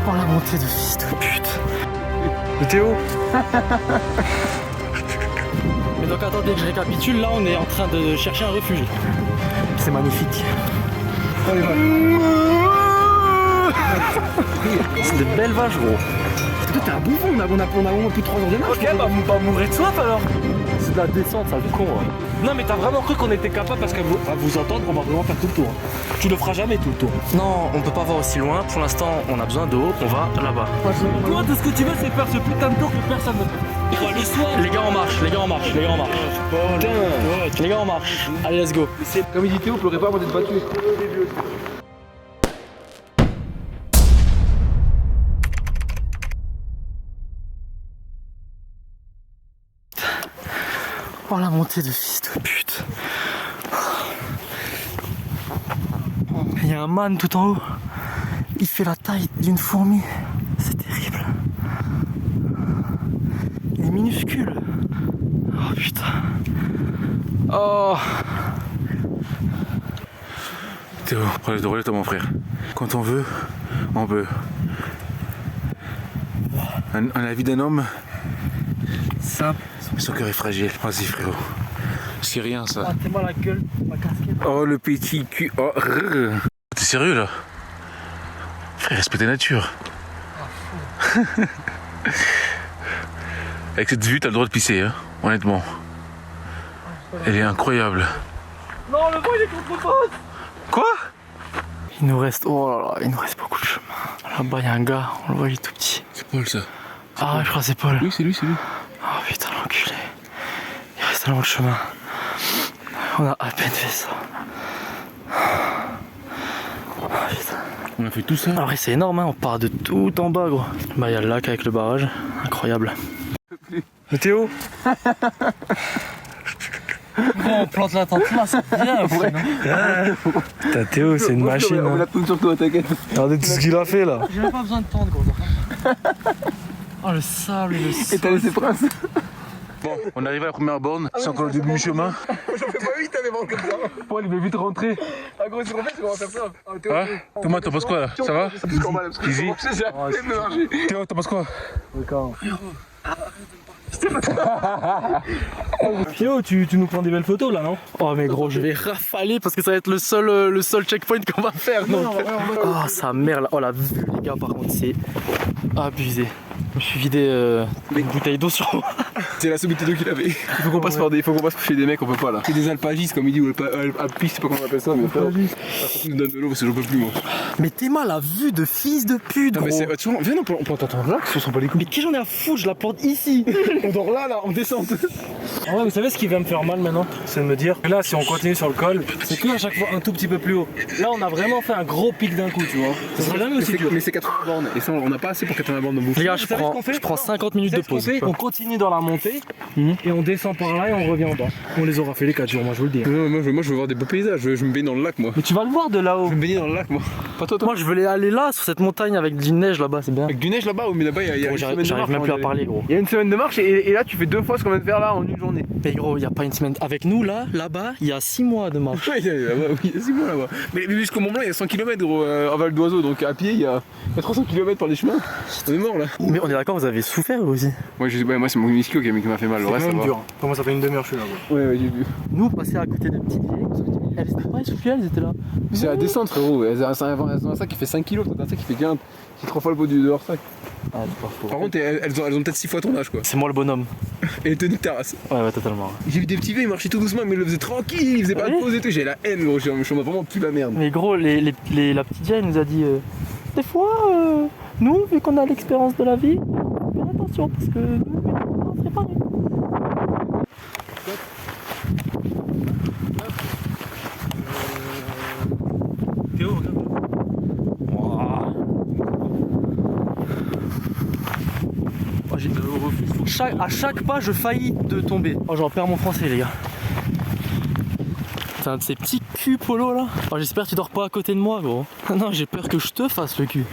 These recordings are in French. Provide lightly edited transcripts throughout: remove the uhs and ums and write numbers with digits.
Oh la montée de fils de pute. Le Théo. Mais donc attendez que je récapitule, là on est en train de chercher un refuge. C'est magnifique. C'est des belles vaches gros. Toi t'es un bouffon, on a vraiment plus de 3 heures de marche. Ok bah vous pas mourir de soif alors. C'est de la descente ça le con hein. Non mais t'as vraiment cru qu'on était capable parce qu'à vous entendre on va vraiment faire tout le tour. Tu le feras jamais tout le tour. Non on peut pas voir aussi loin, pour l'instant on a besoin d'eau, on va là-bas. Toi tout ce que tu veux c'est faire ce putain de tour que personne ne fait. Le soir. Les gars on marche, les gars on marche, les gars on marche. Putain. Les gars on marche. Allez let's go. Comme il dit Théo, pleurez pas avant d'être battu. Oh la montée de fils de pute. Il y a un man tout en haut. Il fait la taille d'une fourmi. C'est terrible. Il est minuscule. Oh putain. Oh. Théo, relève-toi mon frère. Quand on veut, on peut. La vie d'un homme, Simple. son cœur est fragile. Vas-y frérot. C'est rien ça. Ah, t'es mal la gueule, ma casquette. Oh le petit cul. Oh, t'es sérieux là? Frère, respecte la nature. Avec cette vue, t'as le droit de pisser, hein, honnêtement. Elle est incroyable. Non, le vent il est contre-pote. Quoi? Il nous reste, oh là là, il nous reste beaucoup de chemin. Là-bas il y a un gars, on le voit il est tout petit. C'est Paul ça. Ah je crois que c'est Paul. Oui, c'est lui, c'est lui. Oh putain l'enculé. Il reste tellement de chemin. On a à peine fait ça. Oh, putain. On a fait tout ça. Après c'est énorme hein, on part de tout en bas gros. Bah il y a le lac avec le barrage, incroyable. Le Théo. On plante la tente là, c'est bien après, non? Putain Théo c'est une machine. On Hein. la tourne sur toi, t'inquiète. Regardez tout ce qu'il a fait là. J'ai même pas besoin de tente gros. Oh le sable et le sable. Et t'as laissé Prince. Bon, on arrive à la première borne. C'est encore le début du chemin. J'en fais pas 8 à des bandes comme ça. Paul, il veut vite rentrer. Ah gros, c'est trop fait, c'est qu'on va faire ça. Hein? Thomas, t'en penses quoi là? Ça va? C'est plus normal parce que Easy. j'ai arrêté de me marcher. Théo, t'en penses quoi? Théo, tu nous prends des belles photos là, non? Oh mais gros, je vais rafaler parce que ça va être le seul checkpoint qu'on va faire. Donc. Oh sa mère là, oh la vue les gars par contre c'est abusé. Je me suis vidé une bouteille d'eau sur moi. C'est la sommité d'eau qu'il avait. Il faut qu'on passe par des, chez des mecs, on peut pas là. C'est des alpagistes comme il dit, ou alpis, je sais pas comment on appelle ça, mais frère. Ils nous donnent de l'eau parce que j'en peux plus moi. Mais t'es mal la vue de fils de pute Non gros. mais c'est, tu vois, viens, on plante attendre là, qu'ils sont pas les couilles. Mais qu'est-ce que j'en ai à foutre, je la plante ici. On dort là, on descend. Ah ouais, vous savez ce qui va me faire mal maintenant? C'est de me dire que là, si on continue sur le col, c'est que à chaque fois un tout petit peu plus haut. Là, on a vraiment fait un gros pic d'un coup, tu vois. Ça sera jamais aussi dur. Mais c'est 80 bornes, et ça on n'a pas assez pour 80 bornes de bouffe. Les gars, je prends 50 minutes de pause. On continue dans la montée et on descend par là et on revient en bas. On les aura fait les 4 jours, moi je vous le dis. Non, moi je veux voir des beaux paysages, je me baigner dans le lac moi. Mais tu vas le voir de là-haut. Je vais me baigner dans le lac moi. Pas toi. Moi, je voulais aller là, sur cette montagne avec du neige là-bas, c'est bien. Avec du neige là-bas, mais là-bas il y a Gros, une semaine de j'arrive marche même plus à avant parler, gros. Il y a une semaine de marche et là tu fais 2 fois ce qu'on vient de faire là en une journée. Mais gros, il y a pas une semaine. Avec nous là-bas, il y a 6 mois de marche. Ouais, oui, c'est bon là-bas. Mais jusqu'au Mont Blanc il y a 100 km gros, en Val d'Oiseau, donc à pied il y a 300 km par les chemins. On est mort là. Mais on est d'accord, vous avez souffert vous aussi. Moi c'est mon ischio qui m'a fait mal, le reste ça va. dur. Comment ça fait une demi-heure je suis là. Ouais, j'ai vu. Nous, passer à côté de petites vieilles, elles étaient pas essoufflées, elles étaient là. C'est la descente frérot, elles ont un sac qui fait 5 kg, t'as un sac qui fait bien, qui est 3 fois le poids de leur sac. Ah, c'est pas faux. Par contre elles ont peut-être 6 fois ton âge quoi. C'est moi le bonhomme. Et les tenues de terrasse. Ouais, totalement. J'ai vu des petits vieux, ils marchaient tout doucement, mais ils le faisaient tranquille, ils faisaient pas de Ouais. pause et tout. J'ai la haine, gros, je m'en vraiment plus la merde. Mais gros, la petite vieille nous a dit des fois, nous, vu qu'on a l'expérience de la vie, fais attention parce que nous, on serait pas nus. Théo, regarde. À chaque pas, je faillis de tomber. Oh, j'en perds mon français, les gars. C'est un de ces petits culs polo là. Oh, j'espère que tu dors pas à côté de moi, gros. Non, j'ai peur que je te fasse le cul.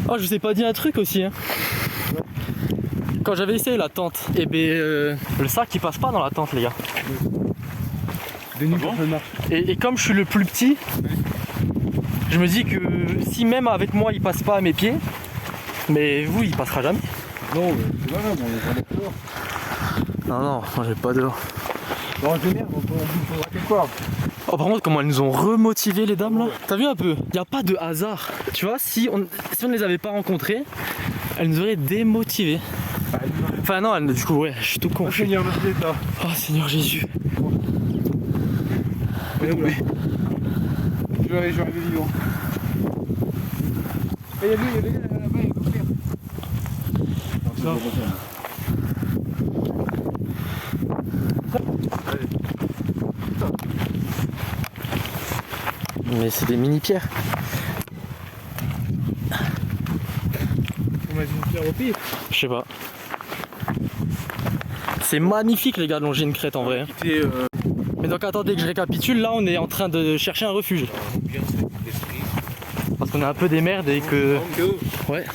Oh, je vous ai pas dit un truc aussi, hein. Quand j'avais essayé la tente, et le sac il passe pas dans la tente, les gars. Des nuits pour marche. Et comme je suis le plus petit, Je me dis que si même avec moi il passe pas à mes pieds, mais vous il passera jamais. Non, mais c'est pas grave, on est vraiment dehors. Non, non, moi j'ai pas dehors. Bon, je merde, on bouge quelque part. Oh, par contre, comment elles nous ont remotivé les dames là. T'as vu un peu? Y a pas de hasard. Tu vois, si on ne les avait pas rencontrées, elles nous auraient démotivés. Enfin, non, du coup, ouais, je suis tout con. Oh, Seigneur, merci d'être là. Oh, Seigneur Jésus. Je vais arriver vivant. Il y a lui, là-bas, il faut faire. Non, Mais c'est des mini-pierres. on met une pierre au pire. Je sais pas. C'est magnifique les gars de longer une crête en vrai. hein. Mais donc attendez que je récapitule, là on est en train de chercher un refuge. Parce qu'on est un peu des merdes et que... Ouais.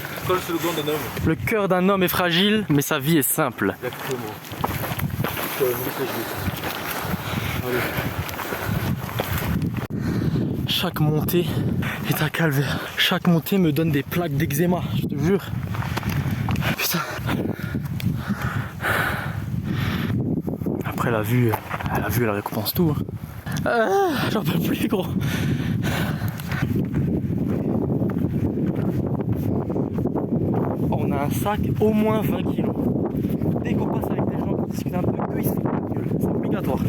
Le cœur d'un homme est fragile, mais sa vie est simple. Chaque montée est un calvaire. Chaque montée me donne des plaques d'eczéma, je te jure. Putain. Après la vue, elle récompense tout. hein. J'en peux plus gros. On a un sac au moins 20 kilos. Dès qu'on passe avec des gens qui discutent un peu, eux ils se foutent de la gueule. C'est obligatoire.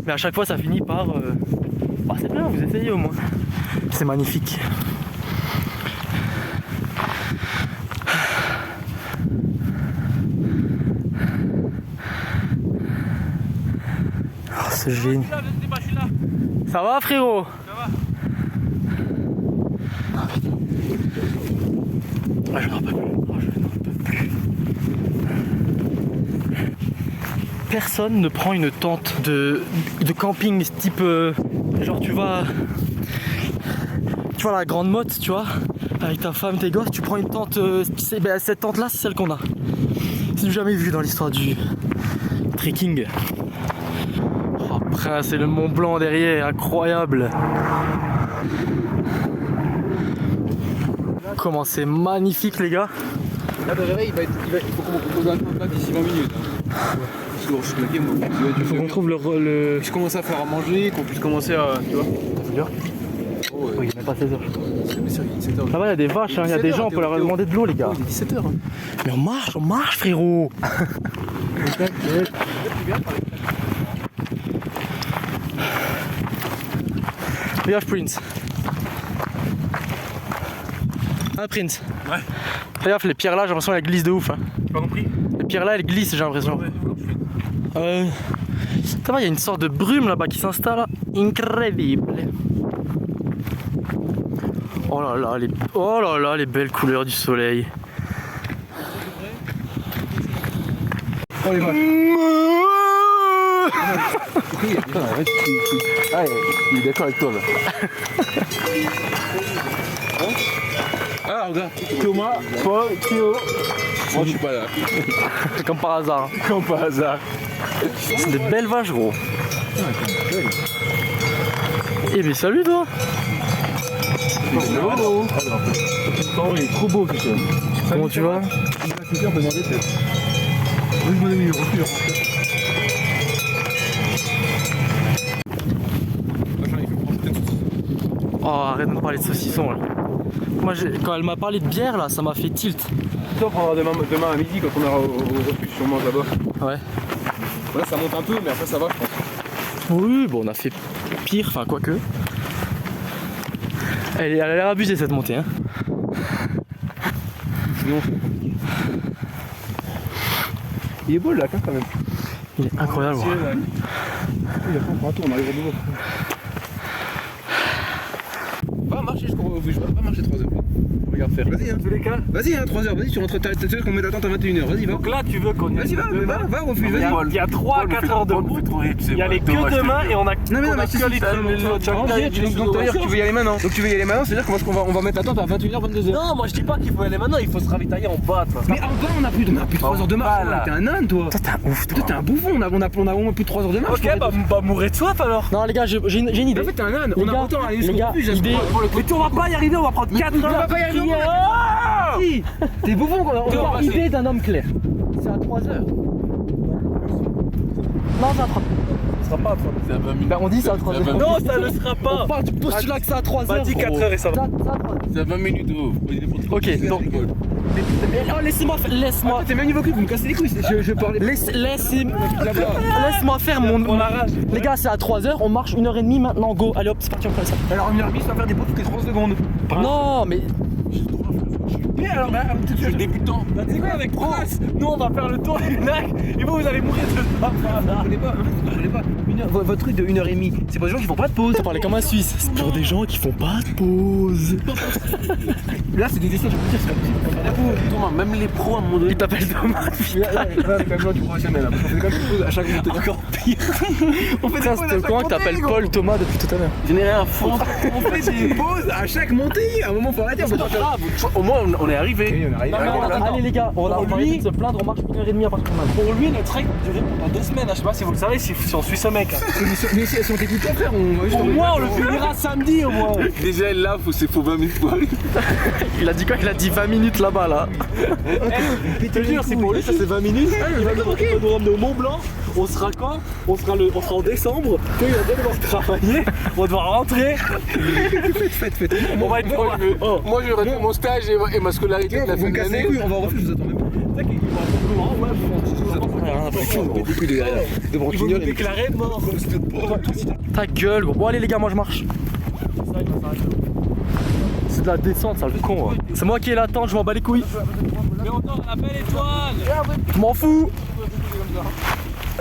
Mais à chaque fois ça finit par... Bah, c'est bien, vous essayez au moins. C'est magnifique. Oh, c'est génial. Ça va frérot? Ça va. Ah, putain. Ah, je n'en peux plus. Oh, je n'en peux plus. Personne ne prend une tente de camping type genre tu vas la grande motte, tu vois, avec ta femme, tes gosses, tu prends une tente, cette tente là c'est celle qu'on a. C'est jamais vu dans l'histoire du trekking. Oh prince, c'est le Mont Blanc derrière, incroyable. Comment c'est magnifique les gars. Là, le réveil, il faut qu'on pose un temps d'ici 20 minutes. Parce que je suis claqué, moi. Il faut qu'on trouve qu'on puisse commencer à faire à manger, qu'on puisse commencer à. Tu vois? C'est dur. Oh, ouais. Oui, il n'est pas 16h. Mais c'est 17h. Ça va, il y a des vaches, il y a des gens, on peut leur demander de l'eau les gars. Il est 17h. Mais on marche frérot. Regarde Prince. Hein Prince? Ouais. Regarde les pierres là, j'ai l'impression qu'elles glissent de ouf. Hein. J'ai pas compris. Les pierres là, elles glissent, j'ai l'impression. Ça va, il y a une sorte de brume là-bas qui s'installe. Incroyable. Oh là là, les belles couleurs du soleil. Oh les vaches. Putain, arrête. Ah, il est d'accord avec toi là. Ah, regarde, Thomas, Paul, Théo. Moi je suis pas là. Comme par hasard. Comme par hasard. C'est des belles vaches gros. Eh mais salut toi. Oh, il est trop beau ce chien. Comment tu vas? On peut demander peut-être. Oui, mon ami, refuse. Oh arrête de me parler de saucisson là. Moi quand elle m'a parlé de bière là, ça m'a fait tilt. Ça on prendra demain à midi quand on ira au refuge si on mange là-bas. Ouais. Là ça monte un peu mais après ça va je pense. Oui, bon on a fait pire, enfin quoique. Elle a l'air abusée cette montée hein. Sinon il est beau le lac hein, quand même. Il est incroyable. Il a fait un tour, on arrive à nouveau. Va marcher jusqu'au refuge, je vais pas marcher 3 heures. Regarde faire. Vas-y, hein. Tous les cas. Vas-y, hein, 3 heures, vas-y, tu rentres, t'as sûr qu'on met l'attente à 21h, vas-y, va. Donc là, tu veux qu'on y aille. Vas-y, va au refuge, Il y vas-y. a, il y a 3-4 heures de route. Il y a les queues demain et on a. Non, mais on non, a mais si, que si, les ça, trains. donc t'as dire que tu veux y aller maintenant. Donc tu veux y aller maintenant, c'est-à-dire qu'on va mettre l'attente à 21h, 22h. Non, moi je dis pas qu'il faut y aller maintenant, il faut se ravitailler en bas. Toi. Mais en bas, on a plus 3 heures de marche. là. T'es un âne, toi. Toi, t'es un ouf, toi. Toi, t'es un bouffon, on a au moins plus de 3 heures de marche. Ok, bah mourrez de soif alors. Non, les gars, j'ai une idée. En fait, t'es un âne. Les On a gars, autant à aller les jusqu'au gars, refuge. idée. Mais on va pas y arriver, on va prendre 4 heures. On va pas y arriver, on va Ah Si, t'es bouffon, on Les va gars, passer. idée d'un homme clair. C'est à 3 heures. Non, c'est à 3 Ce sera pas à 3 C'est à 20 minutes. Bah, on dit c'est à 3 heures. Non, ça ne sera pas. On part du postulat que c'est à 3 heures. Bah, dis 4 heures et ça va. C'est à 20 minutes, oh. Ok, donc. Oh, laissez-moi faire. Laisse-moi. T'es même niveau cul, vous me cassez les couilles. Je parlais. Laisse-moi faire mon. Les gars, c'est à 3 heures, on marche 1h30 maintenant, go. Allez hop, c'est parti, on fait ça. Alors, une heure et demie, ça va faire des pauses toutes les 3 secondes. Non, mais. Mais alors, Je suis débutant. Bah, tu sais quoi, avec Pras, nous on va faire le tour du lac et vous allez mourir de faim. Je connais pas, je connais pas. Votre truc de 1h30, c'est pour des gens qui font pas de pause. T'as parlé comme un Suisse. C'est pour des gens qui font pas de pause. Là, c'est des destins, je peux dire, c'est pas possible. On fait la pause. Thomas, même les pros à un moment donné. Il t'appelle Thomas. Là, c'est quand même loin du professionnel, là. Parce qu'on fait quand même des pauses à chaque montée. Encore pire. On fait des Frère, pauses à c'était au chaque courant que montée, t'appelles gros. Paul Thomas depuis tout à l'heure. Je n'ai rien à foutre. On fait des pauses à chaque montée. À un moment, faut arrêter. On peut pas faire. Au moins, on est arrivé. Oui, on arrive. Allez les gars, on va Pour arrêter lui- de se plaindre, on marche 1h30 à partir de maintenant. Pour lui, notre règle durait pendant 2 semaines. Je sais pas si vous le savez, si on suit ce mec. Mais si on t'écoute pas faire, on va juste. Au moins, on le finira samedi au moins. Déjà, là, faut 20 minutes pour arriver. Il a dit quoi? Il a dit 20 minutes là-bas là. Je te jure, c'est pour lui, ça c'est 20 minutes. Il va nous ramener au Mont Blanc. On sera quand on sera en décembre. Toi, il va bien devoir travailler. On va devoir rentrer. Faites. On va être. Oh. Moi, je retourne mon stage et ma scolarité de la Vous fin me de cassez les l'année. couilles, on va au refuge, je vous attends même pas. Des couilles de derrière. De Ils vont nous branquignoles. déclarer mort. Ta gueule gros. Bon allez les gars, moi je marche. C'est de la descente ça le con. Hein. C'est moi qui ai l'attente, je m'en bats les couilles. Mais on dort à la belle étoile. Je m'en fous.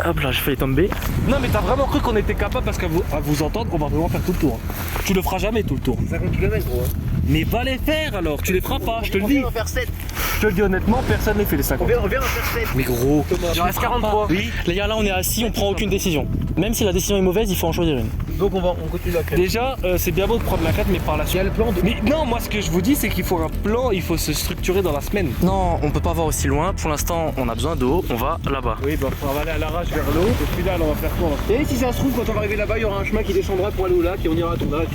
Hop là, j'ai failli tomber. Non mais t'as vraiment cru qu'on était capable parce qu'à vous entendre on va vraiment faire tout le tour. Tu le feras jamais tout le tour. 50 km, gros. Mais va les faire alors, tu les feras pas, je te le dis. On va faire 7. Je te le dis honnêtement, personne ne fait les 50. On vient en faire 7. Mais gros. Il en reste 43. Oui. Les gars là on est assis, on prend aucune décision. Même si la décision est mauvaise, il faut en choisir une. Donc on continue la crête. Déjà, c'est bien beau de prendre la 4 mais par la Il y suite. a le plan de. Mais non, moi ce que je vous dis c'est qu'il faut un plan, il faut se structurer dans la semaine. Non, on peut pas voir aussi loin. Pour l'instant, on a besoin d'eau. On va là-bas. Oui, bah faut aller à l'arrache vers l'eau. Au final, on va faire quoi? Et si ça se trouve, quand on va arriver là-bas, il y aura un chemin qui descendra pour aller au lac et on ira à ton lac.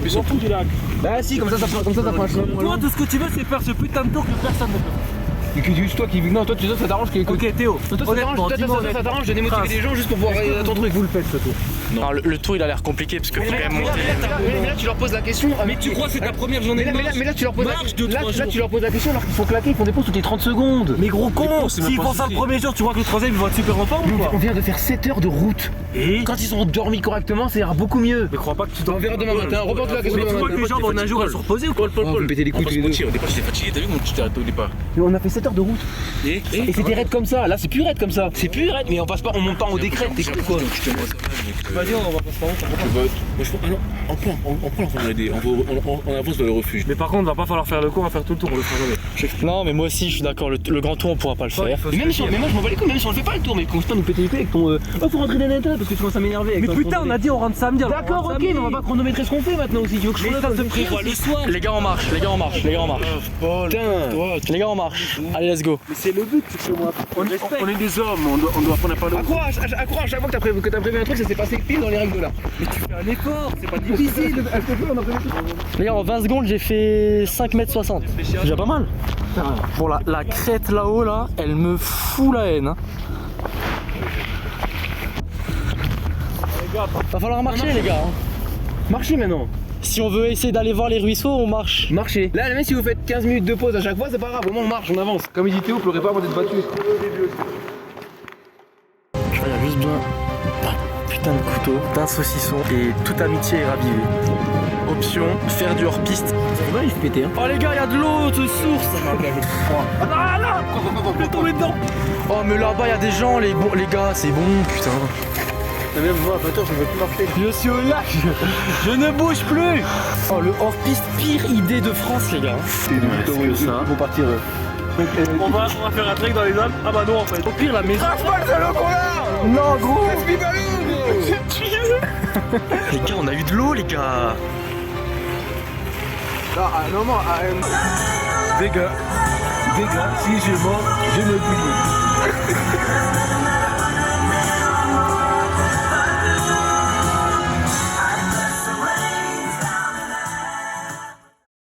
Mais surtout du lac. Bah si, comme ça prend un chemin. Toi, tout ce que tu veux, c'est faire ce putain de tour que personne ne peut. Et que juste toi qui. Non, toi tu sais, ça t'arrange qu'il. Ok, Théo. Toi, ça t'arrange de démotiver les gens juste pour pouvoir aller à ton truc. Vous le faites, ce tour. Non, le tour il a l'air compliqué parce que faut quand même monter. Mais là, tu leur poses la question. Mais tu crois que c'est ta première journée de marche? Mais là, tu leur poses Marche de 3 là, jours. tu leur poses la question alors qu'ils font claquer, ils font des pauses toutes les 30 secondes. Mais gros con, c'est même s'ils pas font ça le suffit. premier jour, tu crois que le troisième ils vont être super en forme ou quoi? On vient de faire 7 heures de route. Et Quand ils ont dormi correctement, ça ira beaucoup mieux. mais crois pas que tu On verra demain matin. Reporte la question Mais tu demain crois que matin. les gens vont un jour à se reposer ou quoi? Oh, vous me pétez les couilles tous les deux. Au départ, j'étais fatigué. T'as vu comment tu t'es arrêté au départ? On a fait 7 heures de route. Et Et c'était raide comme ça. Là, c'est plus raide comme ça. C'est plus raide. Mais on passe pas, on monte pas en décret. T'es quoi? Vas-y, on va passer par où? Moi, je pense. Ah non, en plan, on va aider. On avance vers le refuge. Mais par contre, va pas falloir faire le cours, on va faire tout le tour, on le fera jamais. Non, mais moi aussi je suis d'accord. Le grand tour on pourra pas le faire. Mais même si mais moi je m'en bats les couilles, même si on le fait pas le tour, mais commence pas à nous péter les couilles avec ton. Oh, faut rentrer dans l'intérieur parce que tu commences à m'énerver avec Mais ton putain, on a dit on rentre samedi. alors D'accord, on rentre ok, samedi. mais on va pas chronométrer ce qu'on fait maintenant aussi. Tu veux que je Mais ça chronomètre se prévoit le soir. Les gars on marche, les gars on marche, les gars on marche. Putain. Les gars on marche. Allez let's go. Mais c'est le but, c'est que moi. On est des hommes, on doit prendre pas À croire à chaque fois que t'as prévu un truc, ça s'est passé pile dans les règles de l'art. Mais tu fais un effort, c'est pas difficile. Les gars en 20 secondes j'ai fait 5m60. C'est déjà pas mal. Bon la crête là-haut là, elle me fout la haine. Hein. Va falloir marcher les gars. Hein. Marchez maintenant. Si on veut essayer d'aller voir les ruisseaux, on marche. Marchez. Là, même si vous faites 15 minutes de pause à chaque fois, c'est pas grave. Au moins on marche, on avance. Comme il dit Théo, pleurez pas avant d'être battu. Je regarde juste bien d'un putain de couteau, d'un saucisson et toute amitié est ravivée. Option, faire du hors-piste. C'est vrai, il se pétait. Hein. Oh les gars, il y a de l'eau de source. Ah là, je vais tomber dedans. Oh mais là-bas, il y a des gens, les gars, c'est bon, putain. Même moi, à 20h, je ne veux plus marcher. Je suis au lac, je ne bouge plus. Oh, le hors-piste, pire idée de France, les gars. C'est que ça. Ils vont partir. On va faire un trek dans les Alpes. Ah bah non en fait. Au pire, la maison. Crache-moi le salon qu'on a. Non, gros. Laisse-moi ballon, gros. Les gars, on a eu de l'eau, les gars. Non, à un moment, des gars, si je mens, je me bouille.